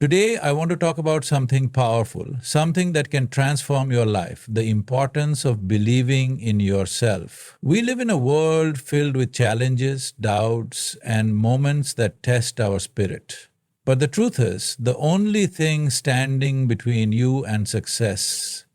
Today, I want to talk about something powerful, something that can transform your life, the importance of believing in yourself. We live in a world filled with challenges, doubts, and moments that test our spirit. But the truth is, the only thing standing between you and success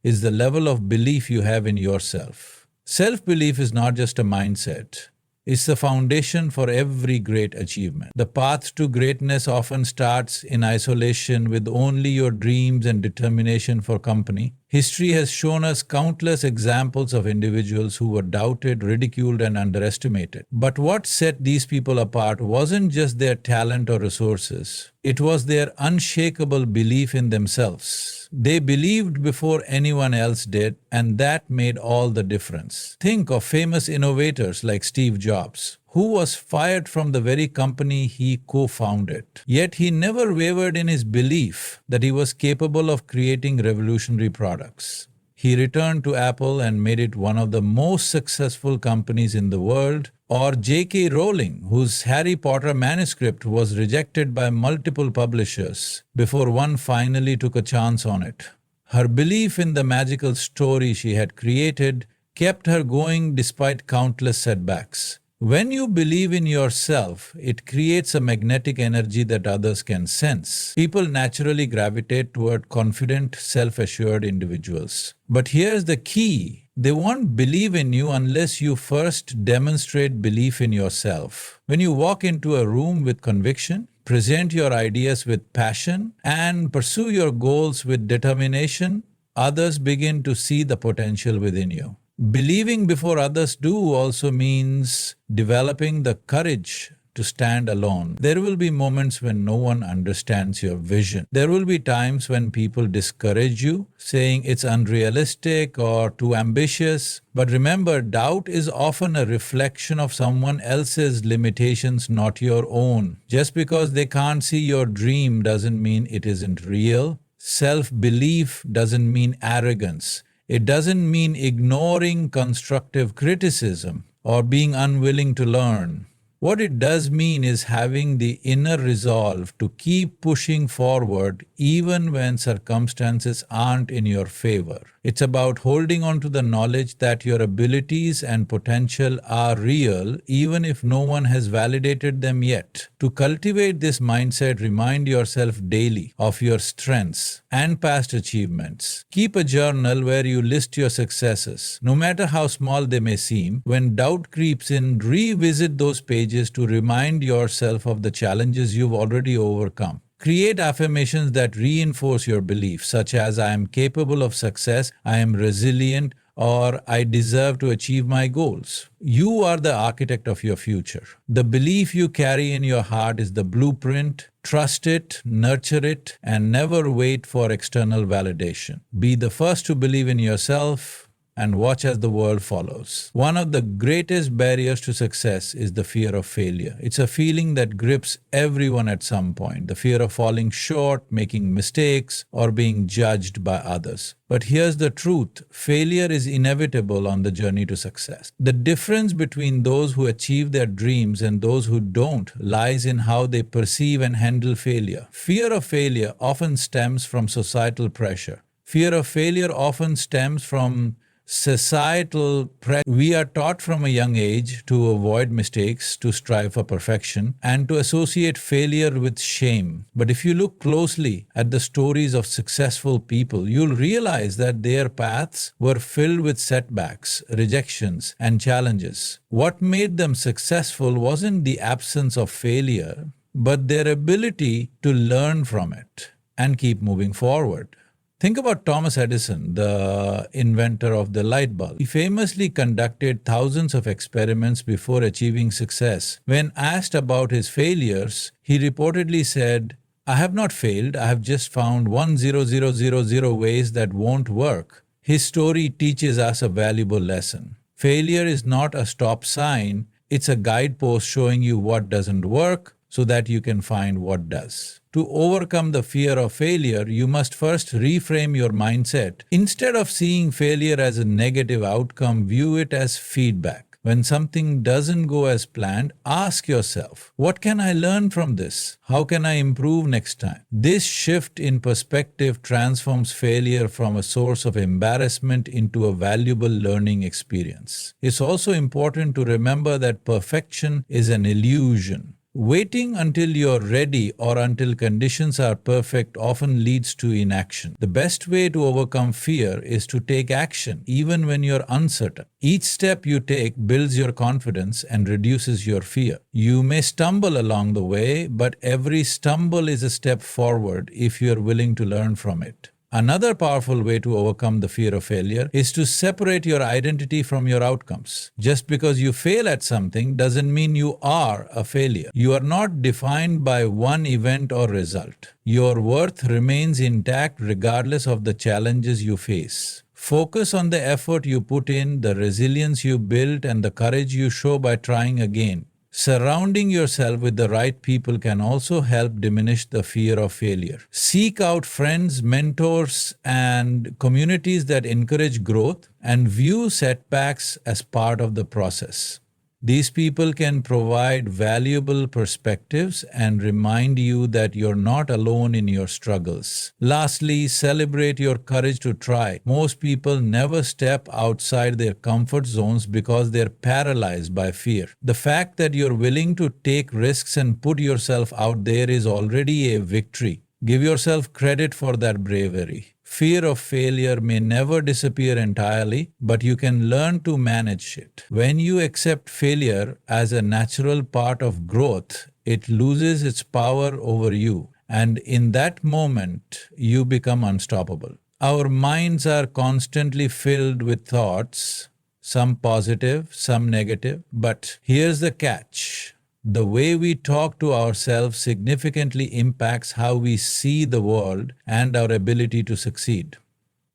is the level of belief you have in yourself. Self belief is not just a mindset, it's the foundation for every great achievement. The path to greatness often starts in isolation with only your dreams and determination for company. History has shown us countless examples of individuals who were doubted, ridiculed, and underestimated. But what set these people apart wasn't just their talent or resources, it was their unshakable belief in themselves. They believed before anyone else did, and that made all the difference. Think of famous innovators like Steve Jobs, who was fired from the very company he co-founded. Yet he never wavered in his belief that he was capable of creating revolutionary products. He returned to Apple and made it one of the most successful companies in the world. Or J.K. Rowling, whose Harry Potter manuscript was rejected by multiple publishers before one finally took a chance on it. Her belief in the magical story she had created kept her going despite countless setbacks. When you believe in yourself, it creates a magnetic energy that others can sense. People naturally gravitate toward confident, self-assured individuals. But here's the key. They won't believe in you unless you first demonstrate belief in yourself. When you walk into a room with conviction, present your ideas with passion, and pursue your goals with determination, others begin to see the potential within you. Believing before others do also means developing the courage to stand alone. There will be moments when no one understands your vision. There will be times when people discourage you, saying it's unrealistic or too ambitious. But remember, doubt is often a reflection of someone else's limitations, not your own. Just because they can't see your dream doesn't mean it isn't real. Self-belief doesn't mean arrogance. It doesn't mean ignoring constructive criticism or being unwilling to learn. What it does mean is having the inner resolve to keep pushing forward even when circumstances aren't in your favor. It's about holding on to the knowledge that your abilities and potential are real even if no one has validated them yet. To cultivate this mindset, remind yourself daily of your strengths and past achievements. Keep a journal where you list your successes, no matter how small they may seem. When doubt creeps in, revisit those pages to remind yourself of the challenges you've already overcome. Create affirmations that reinforce your belief, such as I am capable of success, I am resilient, or I deserve to achieve my goals. You are the architect of your future. The belief you carry in your heart is the blueprint. Trust it, nurture it, and never wait for external validation. Be the first to believe in yourself and watch as the world follows. One of the greatest barriers to success is the fear of failure. It's a feeling that grips everyone at some point, the fear of falling short, making mistakes, or being judged by others. But here's the truth, failure is inevitable on the journey to success. The difference between those who achieve their dreams and those who don't lies in how they perceive and handle failure. Fear of failure often stems from societal pressure. Fear of failure often stems from societal pressure. We are taught from a young age to avoid mistakes, to strive for perfection, and to associate failure with shame. But if you look closely at the stories of successful people, you'll realize that their paths were filled with setbacks, rejections, and challenges. What made them successful wasn't the absence of failure, but their ability to learn from it and keep moving forward. Think about Thomas Edison, the inventor of the light bulb. He famously conducted thousands of experiments before achieving success. When asked about his failures, he reportedly said, I have not failed, I have just found 1,000 ways that won't work. His story teaches us a valuable lesson. Failure is not a stop sign, it's a guidepost showing you what doesn't work so that you can find what does. To overcome the fear of failure, you must first reframe your mindset. Instead of seeing failure as a negative outcome, view it as feedback. When something doesn't go as planned, ask yourself, what can I learn from this? How can I improve next time? This shift in perspective transforms failure from a source of embarrassment into a valuable learning experience. It's also important to remember that perfection is an illusion. Waiting until you're ready or until conditions are perfect often leads to inaction. The best way to overcome fear is to take action, even when you're uncertain. Each step you take builds your confidence and reduces your fear. You may stumble along the way, but every stumble is a step forward if you're willing to learn from it. Another powerful way to overcome the fear of failure is to separate your identity from your outcomes. Just because you fail at something doesn't mean you are a failure. You are not defined by one event or result. Your worth remains intact regardless of the challenges you face. Focus on the effort you put in, the resilience you built, and the courage you show by trying again. Surrounding yourself with the right people can also help diminish the fear of failure. Seek out friends, mentors, and communities that encourage growth and view setbacks as part of the process. These people can provide valuable perspectives and remind you that you're not alone in your struggles. Lastly, celebrate your courage to try. Most people never step outside their comfort zones because they're paralyzed by fear. The fact that you're willing to take risks and put yourself out there is already a victory. Give yourself credit for that bravery. Fear of failure may never disappear entirely, but you can learn to manage it. When you accept failure as a natural part of growth, it loses its power over you, and in that moment, you become unstoppable. Our minds are constantly filled with thoughts, some positive, some negative, but here's the catch. The way we talk to ourselves significantly impacts how we see the world and our ability to succeed.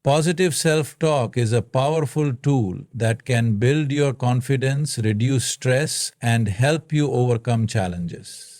Positive self-talk is a powerful tool that can build your confidence, reduce stress, and help you overcome challenges.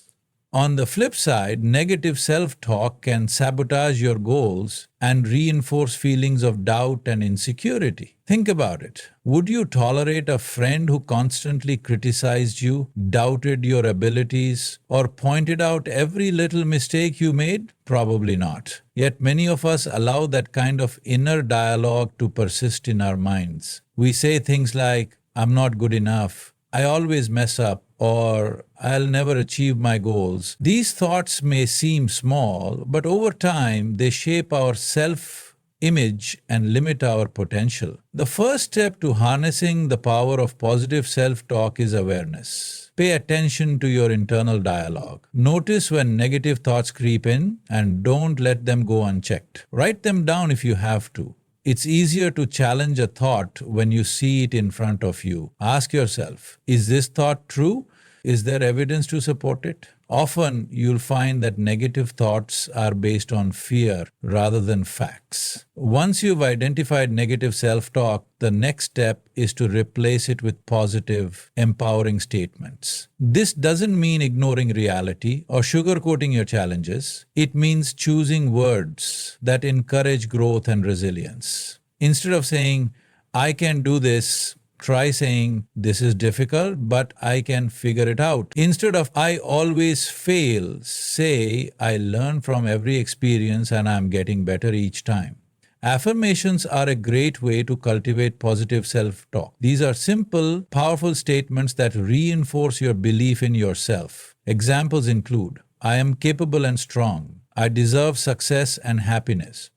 On the flip side, negative self-talk can sabotage your goals and reinforce feelings of doubt and insecurity. Think about it. Would you tolerate a friend who constantly criticized you, doubted your abilities, or pointed out every little mistake you made? Probably not. Yet many of us allow that kind of inner dialogue to persist in our minds. We say things like, I'm not good enough, I always mess up, or I'll never achieve my goals. These thoughts may seem small, but over time they shape our self-image and limit our potential. The first step to harnessing the power of positive self-talk is awareness. Pay attention to your internal dialogue. Notice when negative thoughts creep in and don't let them go unchecked. Write them down if you have to. It's easier to challenge a thought when you see it in front of you. Ask yourself, is this thought true? Is there evidence to support it? Often, you'll find that negative thoughts are based on fear rather than facts. Once you've identified negative self-talk, the next step is to replace it with positive, empowering statements. This doesn't mean ignoring reality or sugarcoating your challenges. It means choosing words that encourage growth and resilience. Instead of saying, I can do this, try saying, this is difficult, but I can figure it out. Instead of, I always fail, say, I learn from every experience and I'm getting better each time. Affirmations are a great way to cultivate positive self-talk. These are simple, powerful statements that reinforce your belief in yourself. Examples include, I am capable and strong. I deserve success and happiness.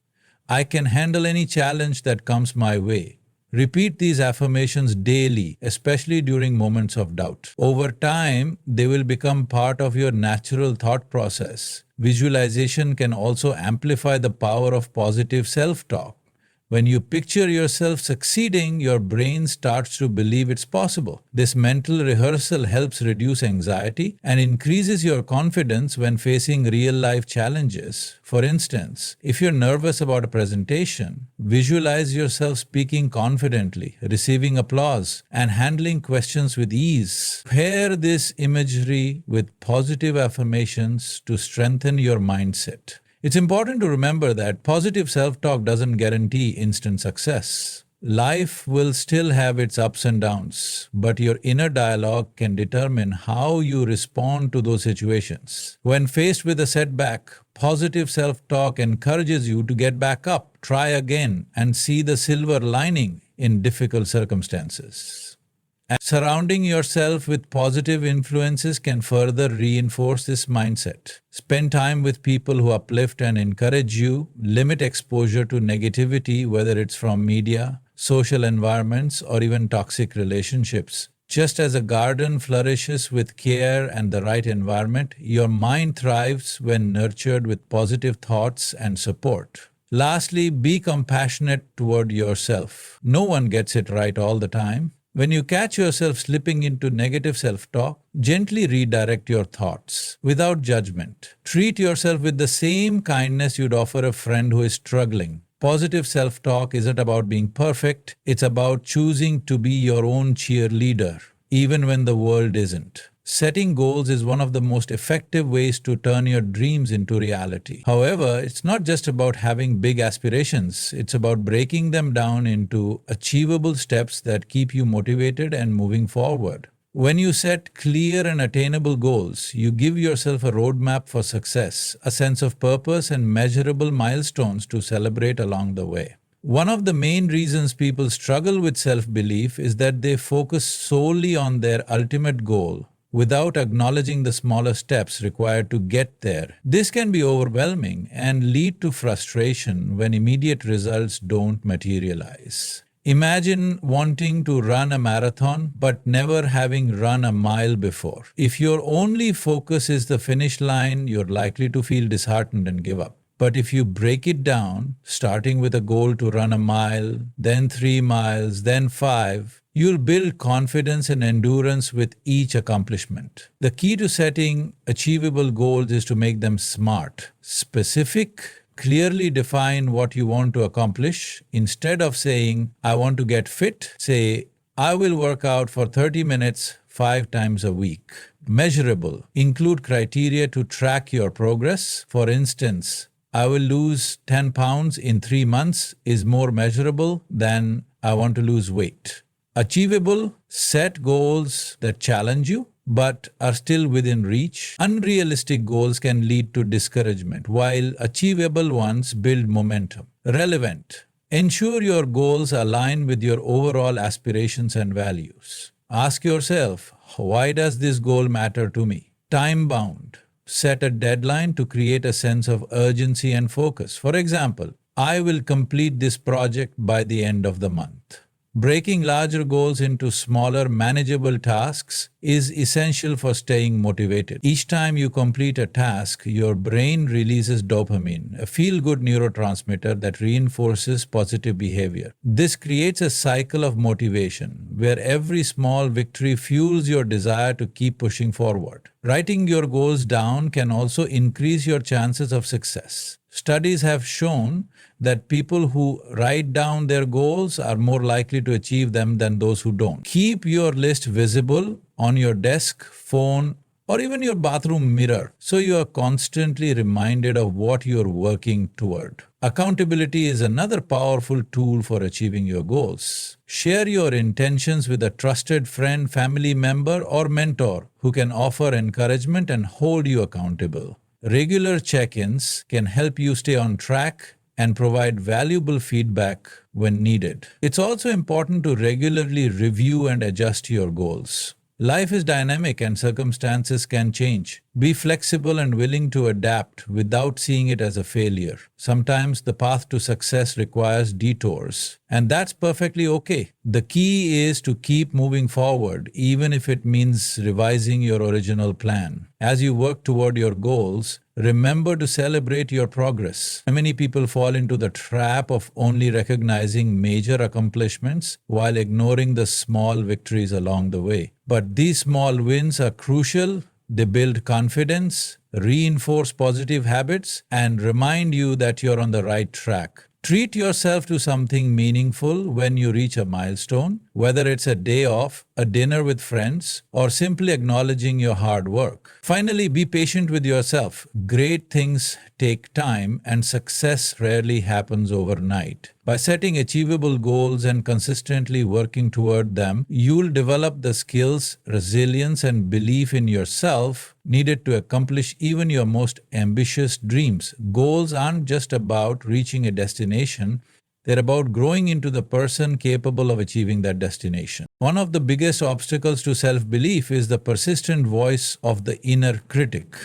I can handle any challenge that comes my way. Repeat these affirmations daily, especially during moments of doubt. Over time, they will become part of your natural thought process. Visualization can also amplify the power of positive self-talk. When you picture yourself succeeding, your brain starts to believe it's possible. This mental rehearsal helps reduce anxiety and increases your confidence when facing real-life challenges. For instance, if you're nervous about a presentation, visualize yourself speaking confidently, receiving applause, and handling questions with ease. Pair this imagery with positive affirmations to strengthen your mindset. It's important to remember that positive self-talk doesn't guarantee instant success. Life will still have its ups and downs, but your inner dialogue can determine how you respond to those situations. When faced with a setback, positive self talk encourages you to get back up, try again, and see the silver lining in difficult circumstances. And surrounding yourself with positive influences can further reinforce this mindset. Spend time with people who uplift and encourage you, limit exposure to negativity, whether it's from media, social environments, or even toxic relationships. Just as a garden flourishes with care and the right environment, your mind thrives when nurtured with positive thoughts and support. Lastly, be compassionate toward yourself. No one gets it right all the time. When you catch yourself slipping into negative self-talk, gently redirect your thoughts without judgment. Treat yourself with the same kindness you'd offer a friend who is struggling. Positive self-talk isn't about being perfect, it's about choosing to be your own cheerleader, even when the world isn't. Setting goals is one of the most effective ways to turn your dreams into reality. However, it's not just about having big aspirations, it's about breaking them down into achievable steps that keep you motivated and moving forward. When you set clear and attainable goals, you give yourself a roadmap for success, a sense of purpose, and measurable milestones to celebrate along the way. One of the main reasons people struggle with self-belief is that they focus solely on their ultimate goal without acknowledging the smaller steps required to get there. This can be overwhelming and lead to frustration when immediate results don't materialize. Imagine wanting to run a marathon but never having run a mile before. If your only focus is the finish line, you're likely to feel disheartened and give up. But if you break it down, starting with a goal to run a mile, then 3 miles, then 5, you'll build confidence and endurance with each accomplishment. The key to setting achievable goals is to make them smart, specific, clearly define what you want to accomplish. Instead of saying, I want to get fit, say, I will work out for 30 minutes 5 times a week. Measurable. Include criteria to track your progress. For instance, I will lose 10 pounds in 3 months is more measurable than I want to lose weight. Achievable, set goals that challenge you but are still within reach. Unrealistic goals can lead to discouragement, while achievable ones build momentum. Relevant. Ensure your goals align with your overall aspirations and values. Ask yourself, why does this goal matter to me? Time-bound. Set a deadline to create a sense of urgency and focus. For example, I will complete this project by the end of the month. Breaking larger goals into smaller, manageable tasks is essential for staying motivated. Each time you complete a task, your brain releases dopamine, a feel-good neurotransmitter that reinforces positive behavior. This creates a cycle of motivation, where every small victory fuels your desire to keep pushing forward. Writing your goals down can also increase your chances of success. Studies have shown that people who write down their goals are more likely to achieve them than those who don't. Keep your list visible on your desk, phone, or even your bathroom mirror so you are constantly reminded of what you're working toward. Accountability is another powerful tool for achieving your goals. Share your intentions with a trusted friend, family member, or mentor who can offer encouragement and hold you accountable. Regular check-ins can help you stay on track and provide valuable feedback when needed. It's also important to regularly review and adjust your goals. Life is dynamic and circumstances can change. Be flexible and willing to adapt without seeing it as a failure. Sometimes the path to success requires detours, and that's perfectly okay. The key is to keep moving forward, even if it means revising your original plan. As you work toward your goals, remember to celebrate your progress. Many people fall into the trap of only recognizing major accomplishments while ignoring the small victories along the way. But these small wins are crucial. They build confidence, reinforce positive habits, and remind you that you're on the right track. Treat yourself to something meaningful when you reach a milestone, whether it's a day off, a dinner with friends, or simply acknowledging your hard work. Finally, be patient with yourself. Great things take time, and success rarely happens overnight. By setting achievable goals and consistently working toward them, you'll develop the skills, resilience, and belief in yourself needed to accomplish even your most ambitious dreams. Goals aren't just about reaching a destination, they're about growing into the person capable of achieving that destination. One of the biggest obstacles to self-belief is the persistent voice of the inner critic.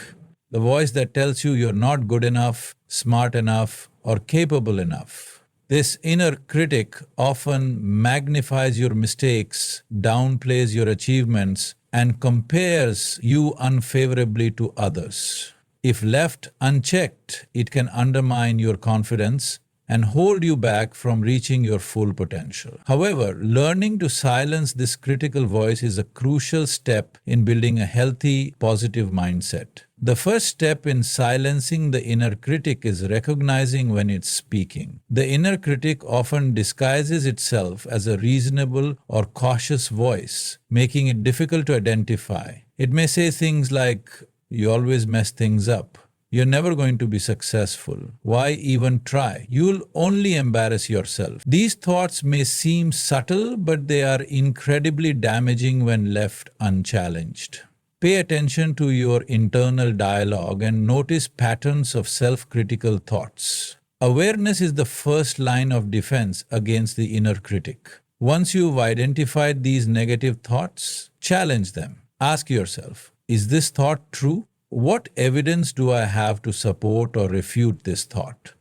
The voice that tells you you're not good enough, smart enough, or capable enough. This inner critic often magnifies your mistakes, downplays your achievements, and compares you unfavorably to others. If left unchecked, it can undermine your confidence and hold you back from reaching your full potential. However, learning to silence this critical voice is a crucial step in building a healthy, positive mindset. The first step in silencing the inner critic is recognizing when it's speaking. The inner critic often disguises itself as a reasonable or cautious voice, making it difficult to identify. It may say things like, "You always mess things up. You're never going to be successful. Why even try? You'll only embarrass yourself." These thoughts may seem subtle, but they are incredibly damaging when left unchallenged. Pay attention to your internal dialogue and notice patterns of self-critical thoughts. Awareness is the first line of defense against the inner critic. Once you've identified these negative thoughts, challenge them. Ask yourself, is this thought true? What evidence do I have to support or refute this thought?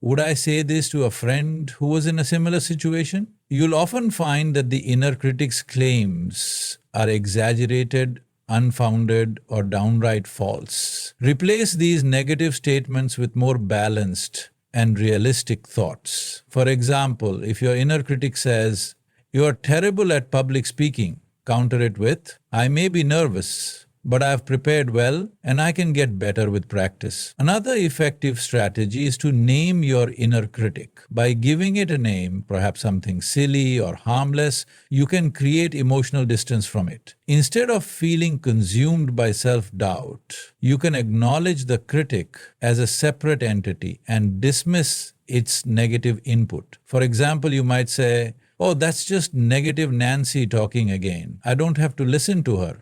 Would I say this to a friend who was in a similar situation? You'll often find that the inner critic's claims are exaggerated, unfounded, or downright false. Replace these negative statements with more balanced and realistic thoughts. For example, if your inner critic says, "You're terrible at public speaking," counter it with, "I may be nervous, but I've prepared well and I can get better with practice." Another effective strategy is to name your inner critic. By giving it a name, perhaps something silly or harmless, you can create emotional distance from it. Instead of feeling consumed by self-doubt, you can acknowledge the critic as a separate entity and dismiss its negative input. For example, you might say, "Oh, that's just negative Nancy talking again. I don't have to listen to her."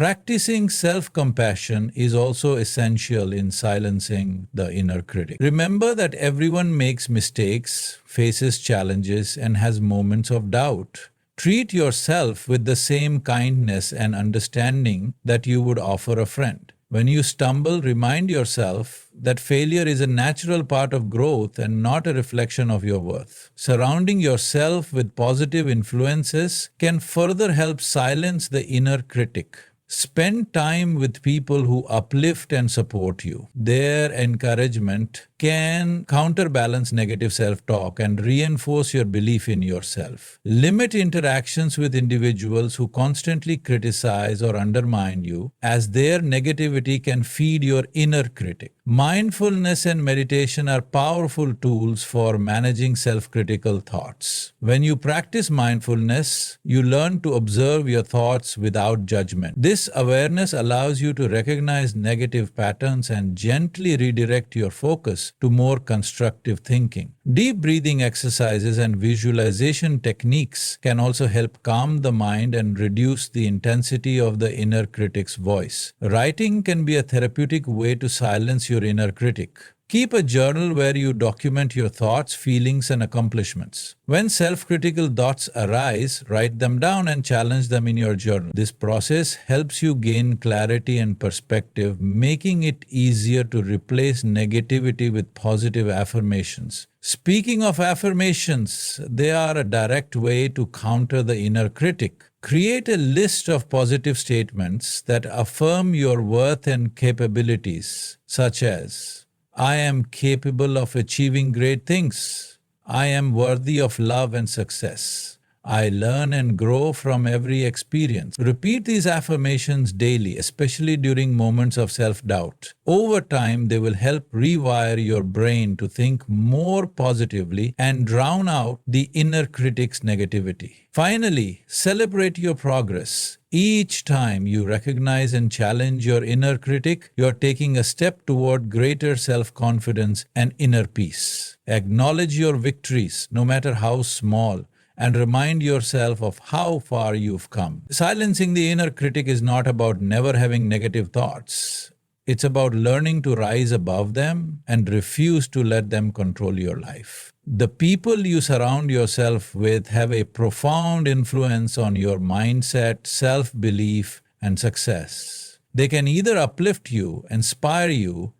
Practicing self-compassion is also essential in silencing the inner critic. Remember that everyone makes mistakes, faces challenges, and has moments of doubt. Treat yourself with the same kindness and understanding that you would offer a friend. When you stumble, remind yourself that failure is a natural part of growth and not a reflection of your worth. Surrounding yourself with positive influences can further help silence the inner critic. Spend time with people who uplift and support you. Their encouragement can counterbalance negative self-talk and reinforce your belief in yourself. Limit interactions with individuals who constantly criticize or undermine you, as their negativity can feed your inner critic. Mindfulness and meditation are powerful tools for managing self-critical thoughts. When you practice mindfulness, you learn to observe your thoughts without judgment. This awareness allows you to recognize negative patterns and gently redirect your focus to more constructive thinking. Deep breathing exercises and visualization techniques can also help calm the mind and reduce the intensity of the inner critic's voice. Writing can be a therapeutic way to silence your inner critic. Keep a journal where you document your thoughts, feelings, and accomplishments. When self-critical thoughts arise, write them down and challenge them in your journal. This process helps you gain clarity and perspective, making it easier to replace negativity with positive affirmations. Speaking of affirmations, they are a direct way to counter the inner critic. Create a list of positive statements that affirm your worth and capabilities, such as, "I am capable of achieving great things. I am worthy of love and success. I learn and grow from every experience. Repeat these affirmations daily, especially during moments of self-doubt. Over time, they will help rewire your brain to think more positively and drown out the inner critic's negativity. Finally, celebrate your progress. Each time you recognize and challenge your inner critic, you are taking a step toward greater self-confidence and inner peace. Acknowledge your victories, no matter how small, and remind yourself of how far you've come. Silencing the inner critic is not about never having negative thoughts. It's about learning to rise above them and refuse to let them control your life. The people you surround yourself with have a profound influence on your mindset, self-belief, and success. They can either uplift you, inspire you,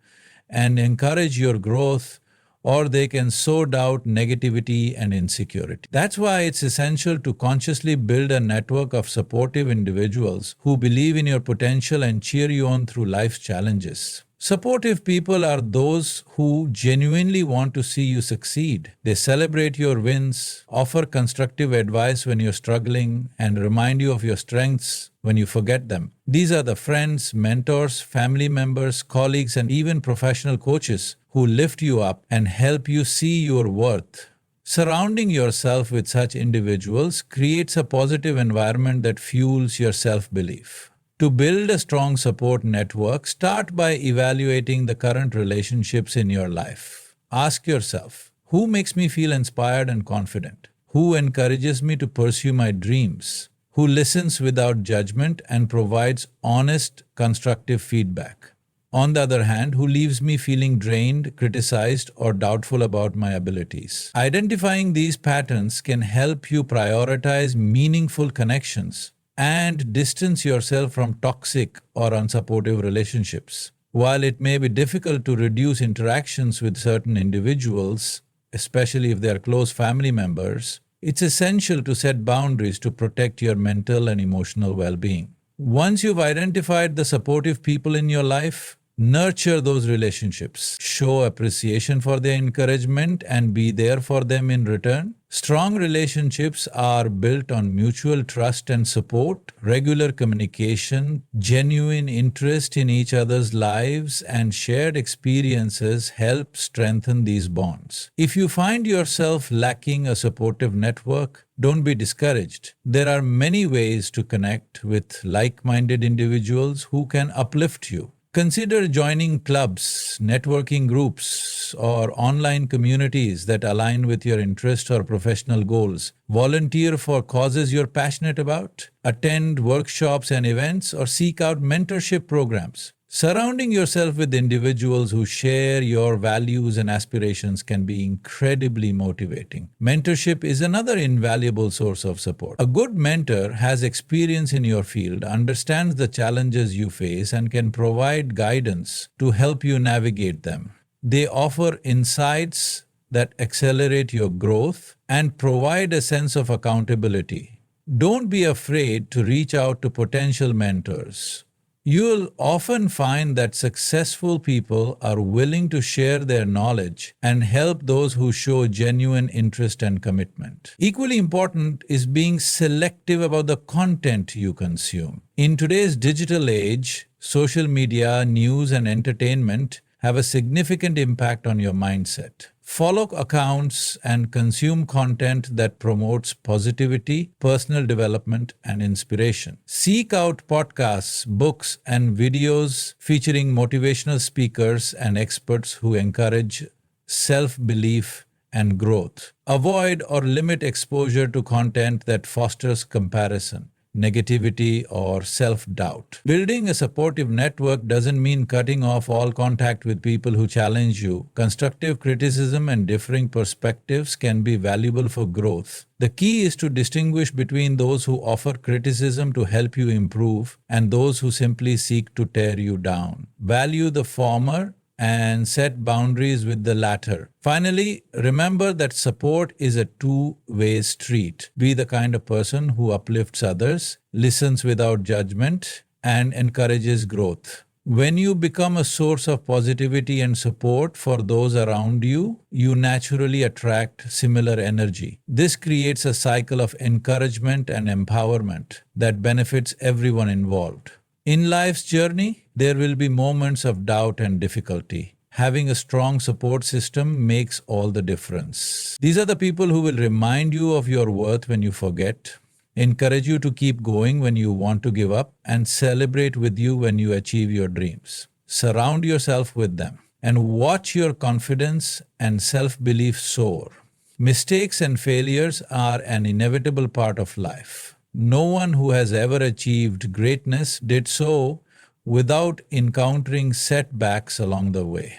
and encourage your growth, or they can sow doubt, negativity, and insecurity. That's why it's essential to consciously build a network of supportive individuals who believe in your potential and cheer you on through life's challenges. Supportive people are those who genuinely want to see you succeed. They celebrate your wins, offer constructive advice when you're struggling, and remind you of your strengths when you forget them. These are the friends, mentors, family members, colleagues, and even professional coaches who lift you up and help you see your worth. Surrounding yourself with such individuals creates a positive environment that fuels your self-belief. To build a strong support network, start by evaluating the current relationships in your life. Ask yourself, who makes me feel inspired and confident? Who encourages me to pursue my dreams? Who listens without judgment and provides honest, constructive feedback? On the other hand, who leaves me feeling drained, criticized, or doubtful about my abilities? Identifying these patterns can help you prioritize meaningful connections and distance yourself from toxic or unsupportive relationships. While it may be difficult to reduce interactions with certain individuals, especially if they are close family members, it's essential to set boundaries to protect your mental and emotional well-being. Once you've identified the supportive people in your life, nurture those relationships. Show appreciation for their encouragement and be there for them in return. Strong relationships are built on mutual trust and support, regular communication, genuine interest in each other's lives, and shared experiences help strengthen these bonds. If you find yourself lacking a supportive network, don't be discouraged. There are many ways to connect with like-minded individuals who can uplift you. Consider joining clubs, networking groups, or online communities that align with your interests or professional goals. Volunteer for causes you're passionate about. Attend workshops and events, or seek out mentorship programs. Surrounding yourself with individuals who share your values and aspirations can be incredibly motivating. Mentorship is another invaluable source of support. A good mentor has experience in your field, understands the challenges you face, and can provide guidance to help you navigate them. They offer insights that accelerate your growth and provide a sense of accountability. Don't be afraid to reach out to potential mentors. You'll often find that successful people are willing to share their knowledge and help those who show genuine interest and commitment. Equally important is being selective about the content you consume. In today's digital age, social media, news, and entertainment have a significant impact on your mindset. Follow accounts and consume content that promotes positivity, personal development, and inspiration. Seek out podcasts, books, and videos featuring motivational speakers and experts who encourage self-belief and growth. Avoid or limit exposure to content that fosters comparison, negativity, or self-doubt. Building a supportive network doesn't mean cutting off all contact with people who challenge you. Constructive criticism and differing perspectives can be valuable for growth. The key is to distinguish between those who offer criticism to help you improve and those who simply seek to tear you down. Value the former and set boundaries with the latter. Finally, remember that support is a two-way street. Be the kind of person who uplifts others, listens without judgment, and encourages growth. When you become a source of positivity and support for those around you, you naturally attract similar energy. This creates a cycle of encouragement and empowerment that benefits everyone involved. In life's journey, there will be moments of doubt and difficulty. Having a strong support system makes all the difference. These are the people who will remind you of your worth when you forget, encourage you to keep going when you want to give up, and celebrate with you when you achieve your dreams. Surround yourself with them and watch your confidence and self-belief soar. Mistakes and failures are an inevitable part of life. No one who has ever achieved greatness did so without encountering setbacks along the way.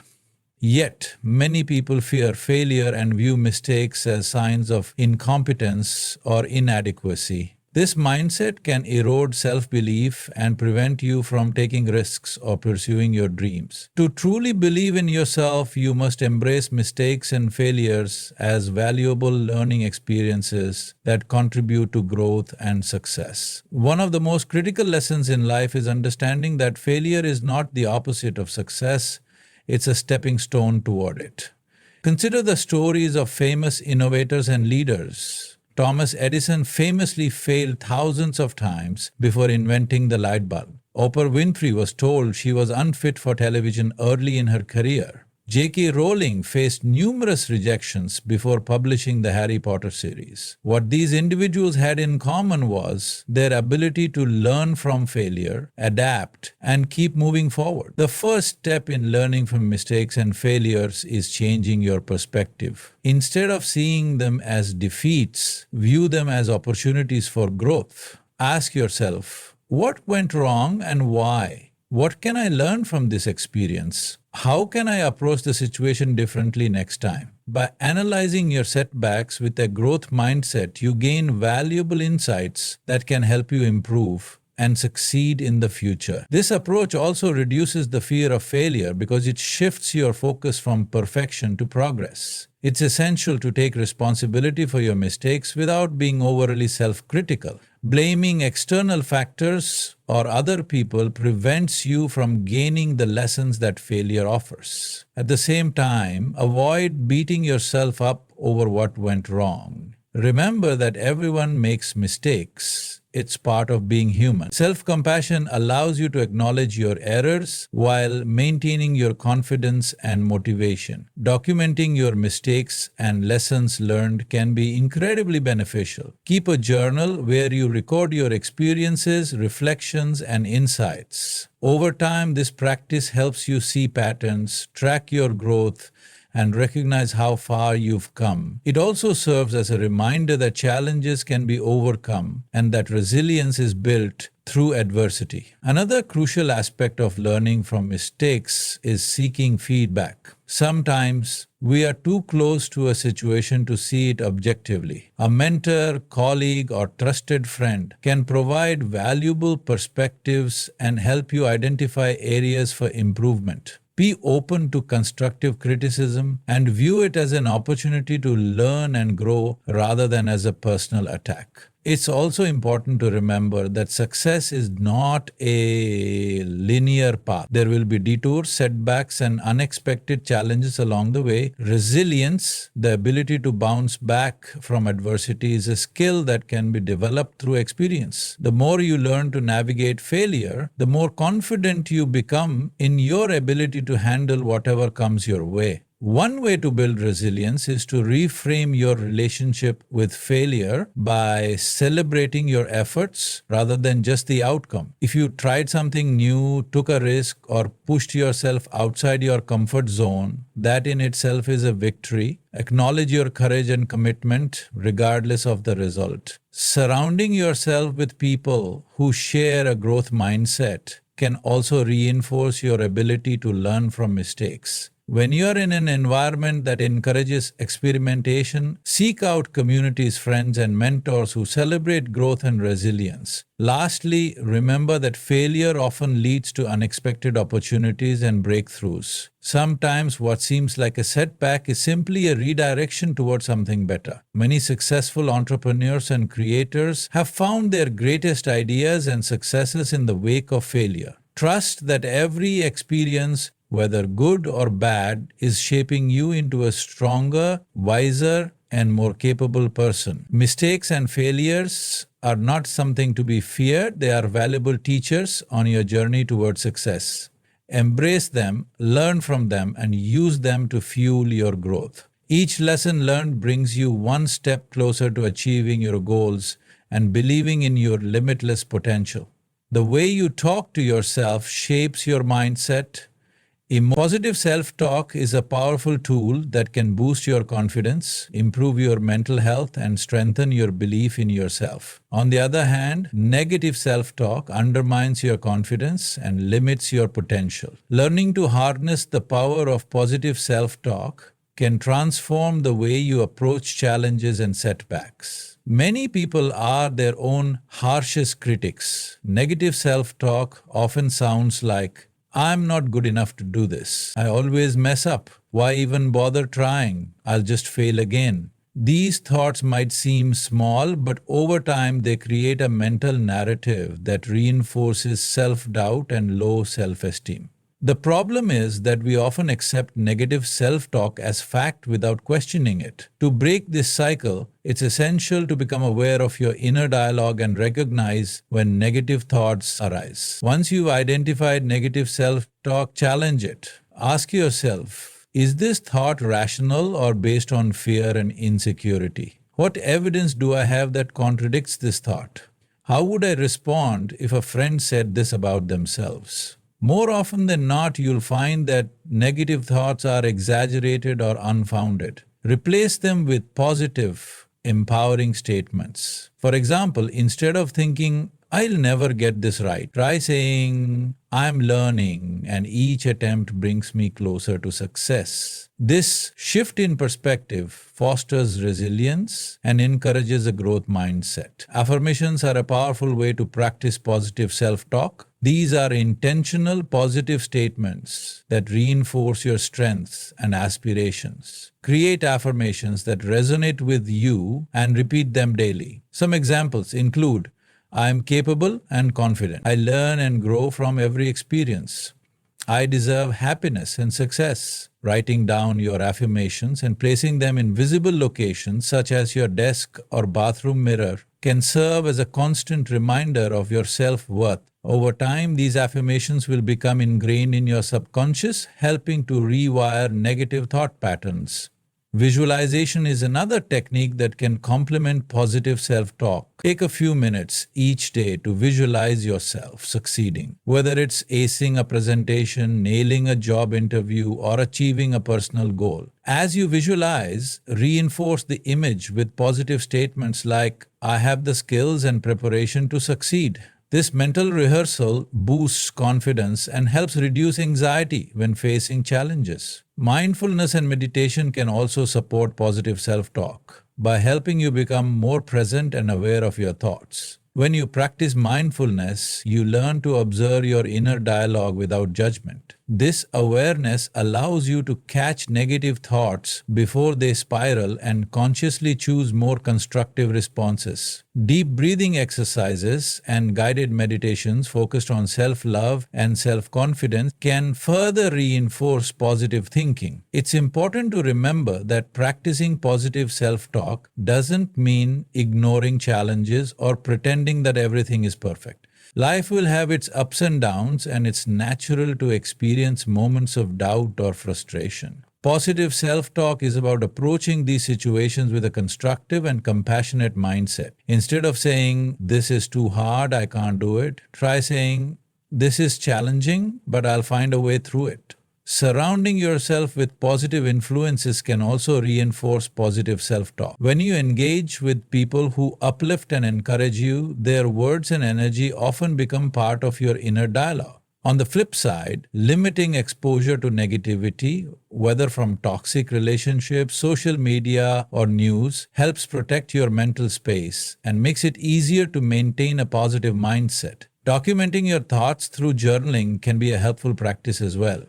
Yet, many people fear failure and view mistakes as signs of incompetence or inadequacy. This mindset can erode self-belief and prevent you from taking risks or pursuing your dreams. To truly believe in yourself, you must embrace mistakes and failures as valuable learning experiences that contribute to growth and success. One of the most critical lessons in life is understanding that failure is not the opposite of success. It's a stepping stone toward it. Consider the stories of famous innovators and leaders. Thomas Edison famously failed thousands of times before inventing the light bulb. Oprah Winfrey was told she was unfit for television early in her career. J.K. Rowling faced numerous rejections before publishing the Harry Potter series. What these individuals had in common was their ability to learn from failure, adapt, and keep moving forward. The first step in learning from mistakes and failures is changing your perspective. Instead of seeing them as defeats, view them as opportunities for growth. Ask yourself, what went wrong and why? What can I learn from this experience? How can I approach the situation differently next time? By analyzing your setbacks with a growth mindset, you gain valuable insights that can help you improve and succeed in the future. This approach also reduces the fear of failure because it shifts your focus from perfection to progress. It's essential to take responsibility for your mistakes without being overly self-critical. Blaming external factors or other people prevents you from gaining the lessons that failure offers. At the same time, avoid beating yourself up over what went wrong. Remember that everyone makes mistakes. It's part of being human. Self-compassion allows you to acknowledge your errors while maintaining your confidence and motivation. Documenting your mistakes and lessons learned can be incredibly beneficial. Keep a journal where you record your experiences, reflections, and insights. Over time, this practice helps you see patterns, track your growth, and recognize how far you've come. It also serves as a reminder that challenges can be overcome and that resilience is built through adversity. Another crucial aspect of learning from mistakes is seeking feedback. Sometimes we are too close to a situation to see it objectively. A mentor, colleague, or trusted friend can provide valuable perspectives and help you identify areas for improvement. Be open to constructive criticism and view it as an opportunity to learn and grow rather than as a personal attack. It's also important to remember that success is not a linear path. There will be detours, setbacks, and unexpected challenges along the way. Resilience, the ability to bounce back from adversity, is a skill that can be developed through experience. The more you learn to navigate failure, the more confident you become in your ability to handle whatever comes your way. One way to build resilience is to reframe your relationship with failure by celebrating your efforts rather than just the outcome. If you tried something new, took a risk, or pushed yourself outside your comfort zone, that in itself is a victory. Acknowledge your courage and commitment regardless of the result. Surrounding yourself with people who share a growth mindset can also reinforce your ability to learn from mistakes. When you are in an environment that encourages experimentation, seek out communities, friends, and mentors who celebrate growth and resilience. Lastly, remember that failure often leads to unexpected opportunities and breakthroughs. Sometimes what seems like a setback is simply a redirection towards something better. Many successful entrepreneurs and creators have found their greatest ideas and successes in the wake of failure. Trust that every experience, whether good or bad, is shaping you into a stronger, wiser, and more capable person. Mistakes and failures are not something to be feared, they are valuable teachers on your journey towards success. Embrace them, learn from them, and use them to fuel your growth. Each lesson learned brings you one step closer to achieving your goals and believing in your limitless potential. The way you talk to yourself shapes your mindset. Positive self-talk is a powerful tool that can boost your confidence, improve your mental health, and strengthen your belief in yourself. On the other hand, negative self-talk undermines your confidence and limits your potential. Learning to harness the power of positive self-talk can transform the way you approach challenges and setbacks. Many people are their own harshest critics. Negative self-talk often sounds like, I'm not good enough to do this. I always mess up. Why even bother trying? I'll just fail again. These thoughts might seem small, but over time they create a mental narrative that reinforces self-doubt and low self-esteem. The problem is that we often accept negative self-talk as fact without questioning it. To break this cycle, it's essential to become aware of your inner dialogue and recognize when negative thoughts arise. Once you've identified negative self-talk, challenge it. Ask yourself, is this thought rational or based on fear and insecurity? What evidence do I have that contradicts this thought? How would I respond if a friend said this about themselves? More often than not, you'll find that negative thoughts are exaggerated or unfounded. Replace them with positive, empowering statements. For example, instead of thinking, I'll never get this right, try saying, I'm learning and each attempt brings me closer to success. This shift in perspective fosters resilience and encourages a growth mindset. Affirmations are a powerful way to practice positive self-talk. These are intentional positive statements that reinforce your strengths and aspirations. Create affirmations that resonate with you and repeat them daily. Some examples include, I am capable and confident. I learn and grow from every experience. I deserve happiness and success. Writing down your affirmations and placing them in visible locations such as your desk or bathroom mirror can serve as a constant reminder of your self-worth. Over time, these affirmations will become ingrained in your subconscious, helping to rewire negative thought patterns. Visualization is another technique that can complement positive self-talk. Take a few minutes each day to visualize yourself succeeding. Whether it's acing a presentation, nailing a job interview, or achieving a personal goal. As you visualize, reinforce the image with positive statements like, I have the skills and preparation to succeed. This mental rehearsal boosts confidence and helps reduce anxiety when facing challenges. Mindfulness and meditation can also support positive self-talk by helping you become more present and aware of your thoughts. When you practice mindfulness, you learn to observe your inner dialogue without judgment. This awareness allows you to catch negative thoughts before they spiral and consciously choose more constructive responses. Deep breathing exercises and guided meditations focused on self-love and self-confidence can further reinforce positive thinking. It's important to remember that practicing positive self-talk doesn't mean ignoring challenges or pretending that everything is perfect. Life will have its ups and downs, and it's natural to experience moments of doubt or frustration. Positive self-talk is about approaching these situations with a constructive and compassionate mindset. Instead of saying, this is too hard, I can't do it, try saying, this is challenging, but I'll find a way through it. Surrounding yourself with positive influences can also reinforce positive self-talk. When you engage with people who uplift and encourage you, their words and energy often become part of your inner dialogue. On the flip side, limiting exposure to negativity, whether from toxic relationships, social media, or news, helps protect your mental space and makes it easier to maintain a positive mindset. Documenting your thoughts through journaling can be a helpful practice as well.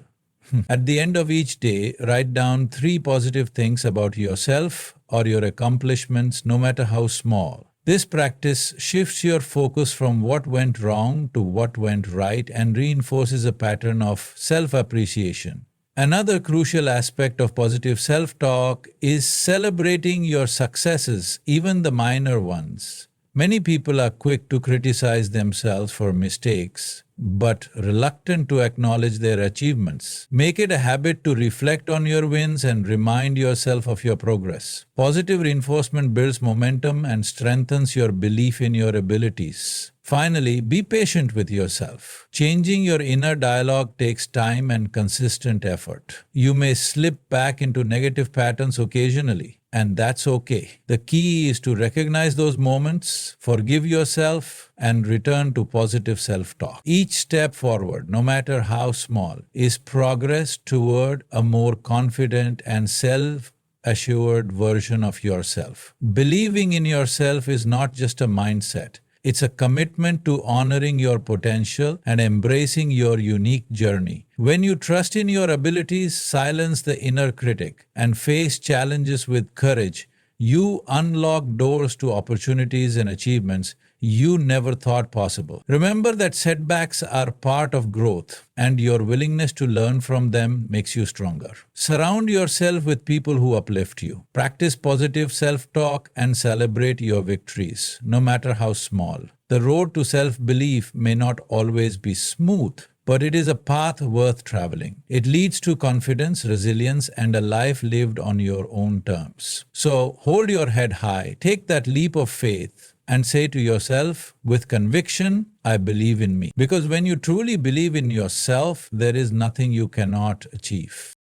At the end of each day, write down 3 positive things about yourself or your accomplishments, no matter how small. This practice shifts your focus from what went wrong to what went right and reinforces a pattern of self-appreciation. Another crucial aspect of positive self-talk is celebrating your successes, even the minor ones. Many people are quick to criticize themselves for mistakes, but reluctant to acknowledge their achievements. Make it a habit to reflect on your wins and remind yourself of your progress. Positive reinforcement builds momentum and strengthens your belief in your abilities. Finally, be patient with yourself. Changing your inner dialogue takes time and consistent effort. You may slip back into negative patterns occasionally, and that's okay. The key is to recognize those moments, forgive yourself, and return to positive self-talk. Each step forward, no matter how small, is progress toward a more confident and self-assured version of yourself. Believing in yourself is not just a mindset. It's a commitment to honoring your potential and embracing your unique journey. When you trust in your abilities, silence the inner critic, and face challenges with courage, you unlock doors to opportunities and achievements you never thought possible. Remember that setbacks are part of growth, and your willingness to learn from them makes you stronger. Surround yourself with people who uplift you. Practice positive self-talk and celebrate your victories, no matter how small. The road to self-belief may not always be smooth, but it is a path worth traveling. It leads to confidence, resilience, and a life lived on your own terms. So hold your head high, take that leap of faith, and say to yourself, with conviction, I believe in me. Because when you truly believe in yourself, there is nothing you cannot achieve.